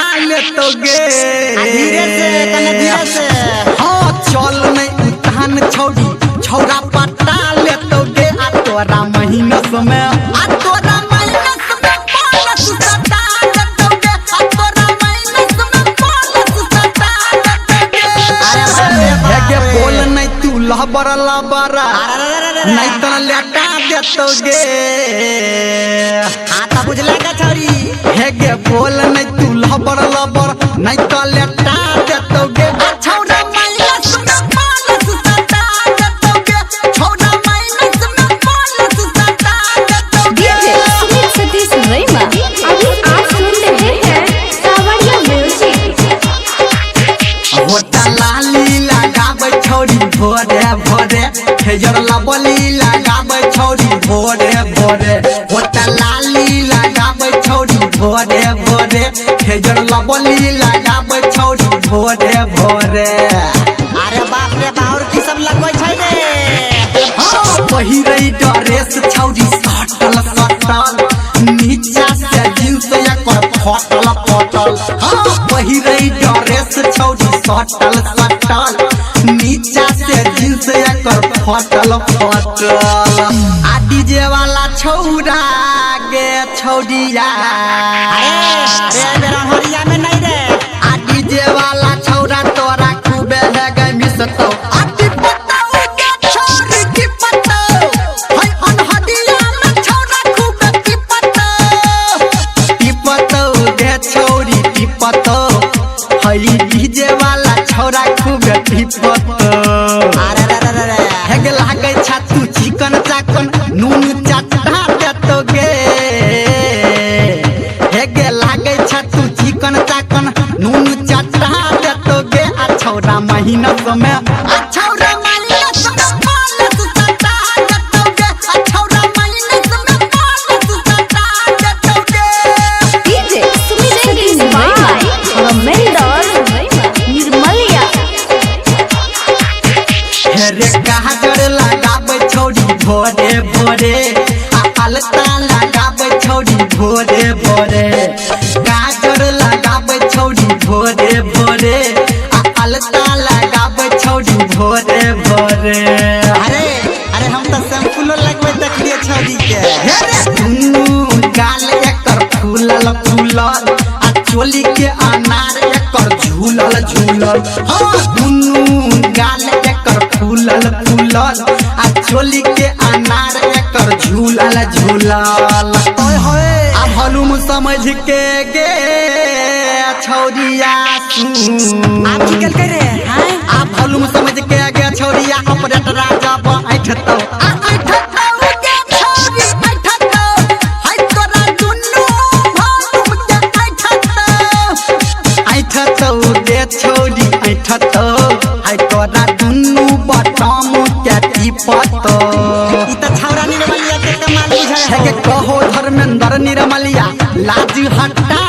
पटा ले तो गे धीरे से हाँ चल नहीं उतान छौड़ी छौड़ा पटा ले तो गे आ तोरा महीना समय आ तोरा महीना समय बोनस सटा ले तो गे आ तोरा महीना समय बोनस सटा ले तो गे अरे गे बोल नहीं तू लहबर लबरा नहीं तो लेटा दे तो गे हाँ तो बुझला का छौरी हे गे बोल नहीं तू लबर लबर नहीं तो लेटा देतो गे छौड़ा माइनस में बोनस सटा देतो गे छौड़ा माइनस में बोनस सटा देतो गे डीजे सुमित सतीश रैमा अभी आप सुन रहे हैं सावरिया म्यूजिक। होटा लाली लगाबै छौड़ी भोरे भोरे हेजर लबली लगाबै छौड़ी भोरे भोरे होटा लाली लगाबै छौड़ी भोरे भोरे हेजर लबली लगाबै छौड़ी भोरे भोरे अरे बाप रे बाहुर की सब लगबै छै रे पहिरै ड्रेस छौड़ी सटल सटल नीचा से जींस एकर फटल फटल पहिरै ड्रेस छौड़ी सटल सटल नीचा से जींस एकर फटल फटल आ डीजे वाला छौड़ा गे छौड़िया अरे मेरा हरिया में नहीं रे आ डीजे वाला छौड़ा तोरा खूबे है गई मिसतो आ टिपतो गे छोरी टिपतो है अनहदिया में छौड़ा खूबे टिपतो टिपतो गे छोरी टिपतो है डीजे वाला छौड़ा खूबे टिपतो अरे रे हेग लागे छातू चिकन चाकन नून चटा देतो गे हेग लागे छातू चिकन चाकन नून चटा देतो गे आ छौड़ा महीना समय आ छौड़ा महीना समय बोनस सटा देतो गे आ छौड़ा महीना समय बोनस सटा देतो गे डीजे सुमित सतीश रैमा मेंडोर निर्मलिया। हेरे काजर लगाबै छौड़ी भोरे भोरे आ अलता लगाबै छौड़ी भोरे भोरे काजर लगाबै छौड़ी भोरे भोरे आ अलता लगाबै छौड़ी भोरे भोरे अरे हम तो सैंपल लगबै देखलिए छौरी के हेरे दुनू गाल एकर फूलल फूलल आ चोली के अनार एकर झूलल झूलल हाँ दुनू गाल एकर फूलल फूलल आ चोली के अनार एकर झूलल झूलल ओए होए आ भलुम समझ के गे छौरिया आप निकल के रे हैं आ भलुम समझ के गे छौरिया ऑपरेटर राजा बैठतो आ बैठतो गे छौरी बैठतो हाय तोरा दुनू भलुम के बैठतो गे छौरी बैठतो हाय तोरा दुनू बटम के टिपतो ई तो छौरा निर्मलिया के कमाल बुझाय है के कहो धर्मेंद्र निर्मलिया लाज हटा